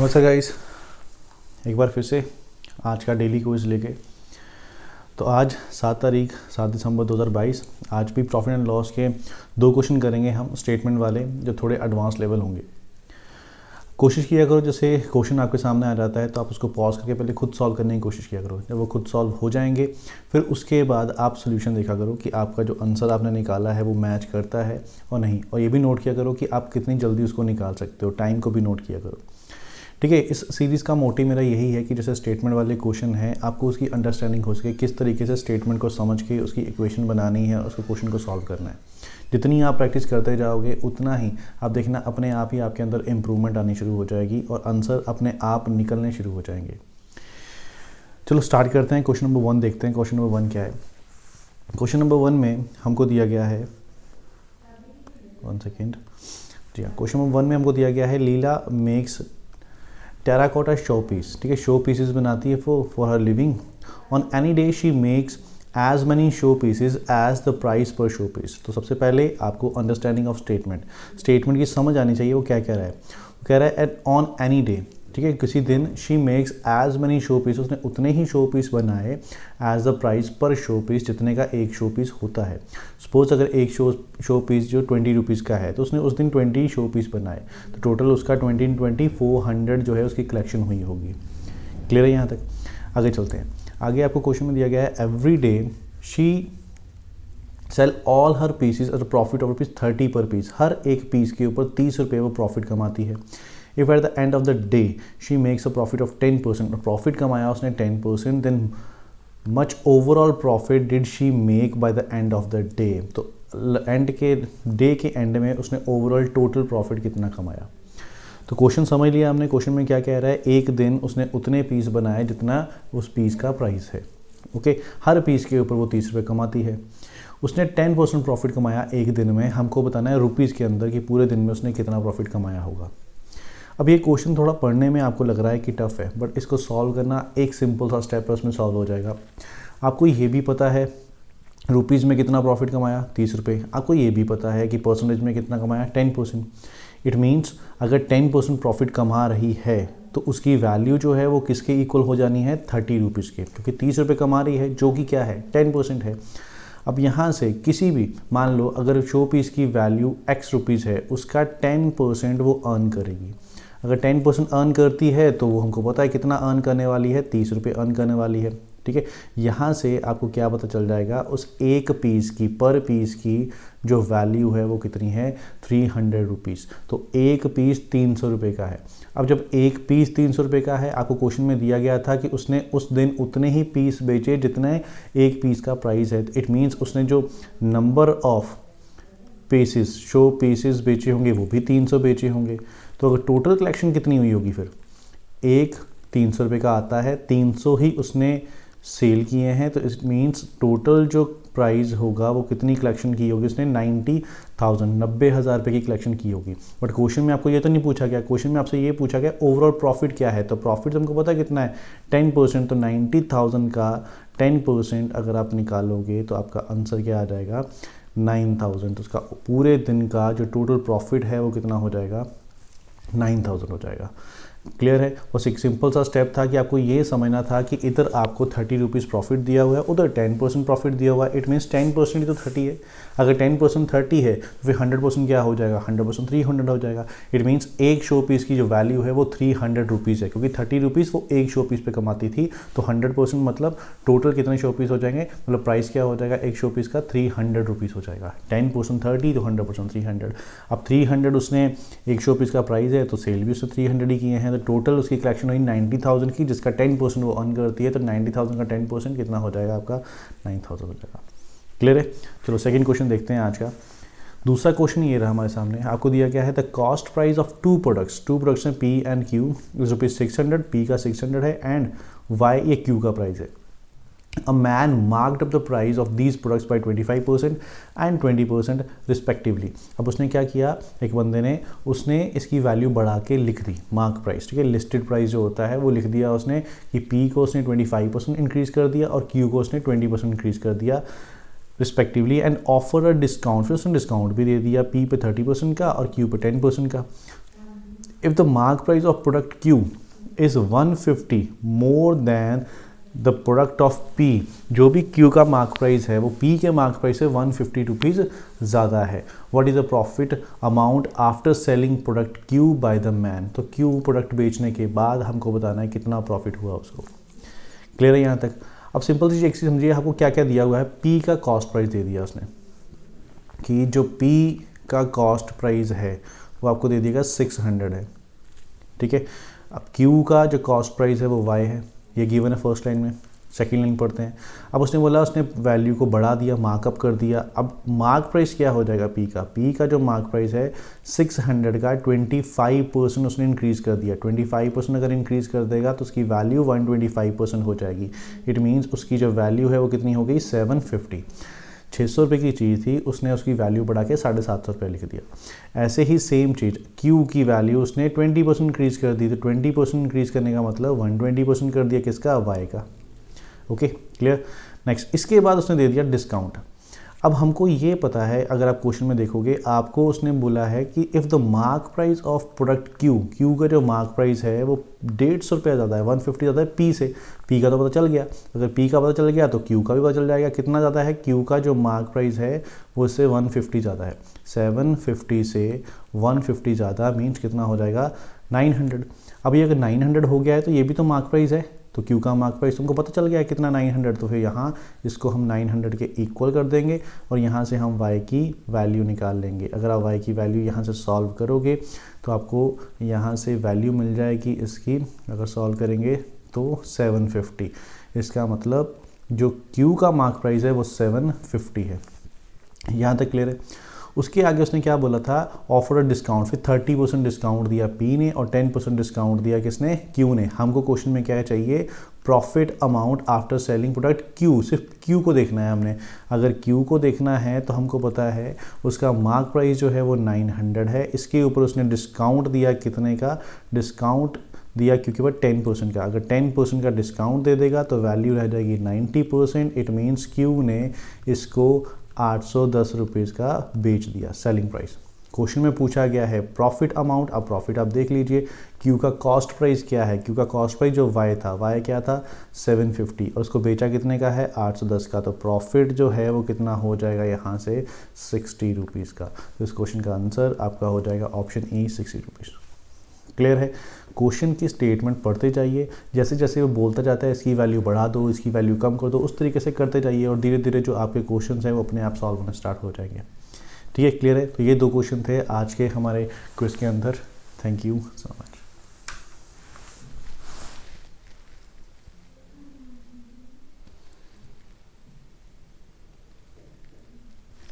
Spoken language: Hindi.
नमस्कार गाइस, एक बार फिर से आज का डेली क्विज लेके। तो आज 7 दिसंबर 2022। आज भी प्रॉफिट एंड लॉस के 2 क्वेश्चन करेंगे हम, स्टेटमेंट वाले, जो थोड़े एडवांस लेवल होंगे। कोशिश किया करो जैसे क्वेश्चन आपके सामने आ जाता है तो आप उसको पॉज करके पहले खुद सॉल्व करने की कोशिश किया करो। जब वो खुद सॉल्व हो जाएंगे फिर उसके बाद आप सोल्यूशन देखा करो कि आपका जो आंसर आपने निकाला है वो मैच करता है और नहीं। और ये भी नोट किया करो कि आप कितनी जल्दी उसको निकाल सकते हो, टाइम को भी नोट किया करो। ठीक है, इस सीरीज़ का मोटिव मेरा यही है कि जैसे स्टेटमेंट वाले क्वेश्चन है आपको उसकी अंडरस्टैंडिंग हो सके, किस तरीके से स्टेटमेंट को समझ के उसकी इक्वेशन बनानी है, उसको क्वेश्चन को सॉल्व करना है। जितनी आप प्रैक्टिस करते जाओगे उतना ही आप देखना अपने आप ही आपके अंदर इम्प्रूवमेंट आनी शुरू हो जाएगी और आंसर अपने आप निकलने शुरू हो जाएंगे। चलो स्टार्ट करते हैं। क्वेश्चन नंबर 1 देखते हैं। क्वेश्चन नंबर 1 क्या है। क्वेश्चन नंबर 1 में हमको दिया गया है, 1 सेकेंड जी हाँ, क्वेश्चन नंबर 1 में हमको दिया गया है Leela makes terracotta showpiece. ठीक है, शो पीसेस बनाती है for her living. On any day she makes as many showpieces as the price per showpiece. तो सबसे पहले आपको अंडरस्टैंडिंग ऑफ स्टेटमेंट की समझ आनी चाहिए। वो क्या कह रहा है, वो कह रहा है एट ऑन एनी डे, ठीक है, किसी दिन, she makes as many showpiece, उसने उतने ही शो पीस बनाए as the price per showpiece, जितने का एक शो पीस होता है। सपोज अगर एक शो पीस जो 20 रुपीज़ का है तो उसने उस दिन 20 शो पीस बनाए, तो टोटल उसका 20 400 जो है उसकी कलेक्शन हुई होगी। क्लियर है यहाँ तक? आगे चलते हैं। आगे आपको क्वेश्चन में दिया गया है every day she sell all her pieces at profit of ₹30 per piece. हर एक पीस के ऊपर 30 रुपये वो प्रॉफिट कमाती है। If at the end of the day she makes a profit of 10%, profit कमाया उसने 10%, then much overall profit did she make by the end of the day. तो एंड के डे के एंड में उसने ओवरऑल टोटल प्रॉफिट कितना कमाया। तो क्वेश्चन समझ लिया हमने। क्वेश्चन में क्या कह रहा है, एक दिन उसने उतने पीस बनाए जितना उस पीस का प्राइस है। ओके, हर पीस के ऊपर वो 30 रुपये कमाती है। उसने 10% प्रॉफिट कमाया एक दिन में। हमको बताना है रुपीज़ के अंदर कि पूरे दिन में उसने कितना प्रॉफिट कमाया होगा। अब ये क्वेश्चन थोड़ा पढ़ने में आपको लग रहा है कि टफ़ है, बट इसको सॉल्व करना एक सिंपल सा स्टेप है, उसमें सॉल्व हो जाएगा। आपको ये भी पता है रुपीज़ में कितना प्रॉफिट कमाया, 30 रुपये। आपको ये भी पता है कि परसेंटेज में कितना कमाया, 10%। इट मीन्स अगर 10% प्रॉफिट कमा रही है तो उसकी वैल्यू जो है वो किसके इक्वल हो जानी है, 30 रुपीज़ के, क्योंकि 30 रुपये कमा रही है जो कि क्या है, 10% है। अब यहाँ से किसी भी, मान लो अगर शो पीस की वैल्यू x रुपीज़ है, उसका 10% वो अर्न करेगी। अगर 10% अर्न करती है तो वो हमको पता है कितना अर्न करने वाली है, 30 रुपये अर्न करने वाली है। ठीक है, यहाँ से आपको क्या पता चल जाएगा, उस एक पीस की, पर पीस की जो वैल्यू है वो कितनी है, 300 रुपीज़। तो एक पीस 300 रुपये का है। अब जब एक पीस 300 रुपये का है, आपको क्वेश्चन में दिया गया था कि उसने उस दिन उतने ही पीस बेचे जितने एक पीस का प्राइस है। इट मीन्स उसने जो number of pieces, show pieces बेचे होंगे वो भी 300 बेचे होंगे। तो अगर टोटल कलेक्शन कितनी हुई होगी, फिर एक 300 रुपये का आता है, 300 ही उसने सेल किए हैं, तो इट मीन्स टोटल जो प्राइस होगा वो कितनी कलेक्शन की होगी, उसने 90,000 रुपये की कलेक्शन की होगी। बट क्वेश्चन में आपको ये तो नहीं पूछा गया, क्वेश्चन में आपसे ये पूछा गया ओवरऑल प्रॉफिट क्या है। तो प्रॉफिट हमको पता है कितना है, 10%। तो 90,000 का 10% अगर आप निकालोगे तो आपका आंसर क्या आ जाएगा, 9,000। तो उसका पूरे दिन का जो टोटल प्रॉफिट है वो कितना हो जाएगा, 9,000 हो जाएगा। क्लियर है? बस एक सिंपल सा स्टेप था कि आपको ये समझना था कि इधर आपको 30 रुपीज़ प्रॉफिट दिया हुआ है, उधर 10% प्रॉफिट दिया हुआ है। इट मीन्स 10% तो 30 है। अगर 10% 30 है तो फिर 100% क्या हो जाएगा, 100% 300 हो जाएगा। इट मीन्स एक शो पीस की जो वैल्यू है वो 300 रुपीज़ है, क्योंकि 30 रुपीज़ वो एक शो पीस पे कमाती थी। तो 100% मतलब टोटल कितने शो पीस हो जाएंगे, मतलब प्राइस क्या हो जाएगा एक शो पीस का, 300 रुपीज़ हो जाएगा। 10% 30 तो 100% 300। अब 300 उसने एक शो पीस का प्राइस है तो सेल भी उसने 300 ही किए हैं। तो टोटल उसकी कलेक्शन हुई 90,000 की, जिसका 10% वो अर्न करती है। तो 90,000 का 10% कितना हो जाएगा आपका, 9,000 हो जाएगा। क्लियर है? चलो सेकंड क्वेश्चन देखते हैं आज का। दूसरा क्वेश्चन ये रहा हमारे सामने। आपको दिया गया है the cost price of two products हैं P and Q is ₹600। P का 600 है एंड Y ये Q का प्राइस है। A man marked up the price of these products by 25% and 20% respectively। अब उसने क्या किया, एक बंदे ने, उसने इसकी वैल्यू बढ़ा के लिख दी, मार्क प्राइस। ठीक है, लिस्टेड प्राइस जो होता है वो लिख दिया उसने कि P को उसने 25% इंक्रीज कर दिया और Q को उसने 20% इंक्रीज कर दिया respectively, and offer a discount. फिर उसने डिस्काउंट भी दे दिया, P पे 30% का और Q पे 10% का। If the mark price of product Q is 150 more than the product of P, जो भी Q का मार्क प्राइस है वो P के मार्क प्राइस से 150 रुपीज़ ज़्यादा है, what is the profit amount after selling product Q by the man. तो Q प्रोडक्ट बेचने के बाद हमको बताना है कितना प्रॉफिट हुआ उसको। क्लियर है यहाँ तक? अब सिंपल सी एक चीज़ समझिए, आपको क्या क्या दिया हुआ है। P का कॉस्ट प्राइस दे दिया उसने कि जो P का कॉस्ट प्राइस है वो आपको दे दिएगा 600 है, ठीक है। अब Q का जो कॉस्ट प्राइस है वो Y है, ये गिवन है फर्स्ट लाइन में। सेकेंड लाइन पढ़ते हैं। अब उसने बोला, उसने वैल्यू को बढ़ा दिया, मार्कअप कर दिया। अब मार्क प्राइस क्या हो जाएगा P का जो मार्क प्राइस है 600 का 25% उसने इंक्रीज़ कर दिया। 25% अगर इंक्रीज़ कर देगा तो उसकी वैल्यू 125% हो जाएगी। इट मीन्स उसकी जो वैल्यू है वो कितनी हो गई 750। 600 रुपये की चीज़ थी, उसने उसकी वैल्यू बढ़ा के 750 रुपये लिख दिया। ऐसे ही सेम चीज़ Q की वैल्यू उसने 20% इंक्रीज़ कर दी, तो 20% इंक्रीज़ करने का मतलब 120% कर दिया किसका, Y का। Okay clear. नेक्स्ट, इसके बाद उसने दे दिया डिस्काउंट। अब हमको ये पता है, अगर आप क्वेश्चन में देखोगे आपको उसने बोला है कि if the mark price of product Q का जो मार्क प्राइस है वो 150 रुपया ज़्यादा है, 150 ज़्यादा है P से। P का तो पता चल गया, अगर P का पता चल गया तो Q का भी पता चल जाएगा। कितना ज़्यादा है, Q का जो मार्क प्राइस है वो इससे 150 ज़्यादा है। 750 से 150 ज़्यादा मीन्स कितना हो जाएगा 900। अब ये अगर 900 हो गया है तो ये भी तो मार्क प्राइस है, तो Q का मार्क प्राइस तुमको पता चल गया है कितना 900, तो फिर यहाँ इसको हम 900 के इक्वल कर देंगे और यहाँ से हम Y की वैल्यू निकाल लेंगे। अगर आप Y की वैल्यू यहाँ से सॉल्व करोगे तो आपको यहाँ से वैल्यू मिल जाएगी इसकी, अगर सॉल्व करेंगे तो 750। इसका मतलब जो Q का मार्क प्राइस है वो 750 है। यहाँ तक क्लियर है। उसके आगे उसने क्या बोला था, ऑफर अ डिस्काउंट। फिर 30% डिस्काउंट दिया P ने और 10% डिस्काउंट दिया किसने, Q ने। हमको क्वेश्चन में क्या चाहिए, profit amount after selling product Q। सिर्फ Q को देखना है हमने। अगर Q को देखना है तो हमको पता है उसका मार्क प्राइस जो है वो 900 है। इसके ऊपर उसने डिस्काउंट दिया कितने का, डिस्काउंट दिया क्योंकि वह 10% का। अगर 10% का डिस्काउंट दे देगा तो वैल्यू रह जाएगी 90%। इट मीन्स Q ने इसको 810 रुपीज़ का बेच दिया, सेलिंग प्राइस। क्वेश्चन में पूछा गया है प्रॉफिट अमाउंट। अब प्रॉफिट आप देख लीजिए, Q का कॉस्ट प्राइस क्या है, Q का कॉस्ट प्राइस जो Y था, Y क्या था 750 और उसको बेचा कितने का है 810 का। तो प्रॉफिट जो है वो कितना हो जाएगा यहाँ से 60 रुपीज़ का। तो इस क्वेश्चन का आंसर आपका हो जाएगा ऑप्शन E 60 रुपीज़। क्लियर है। क्वेश्चन की स्टेटमेंट पढ़ते जाइए, जैसे जैसे वो बोलता जाता है इसकी वैल्यू बढ़ा दो, इसकी वैल्यू कम कर दो, उस तरीके से करते जाइए और धीरे धीरे जो आपके क्वेश्चन हैं वो अपने आप सॉल्व होना स्टार्ट हो जाएंगे। ठीक है, क्लियर है। तो ये 2 क्वेश्चन थे आज के हमारे क्विज के अंदर। Thank you so much.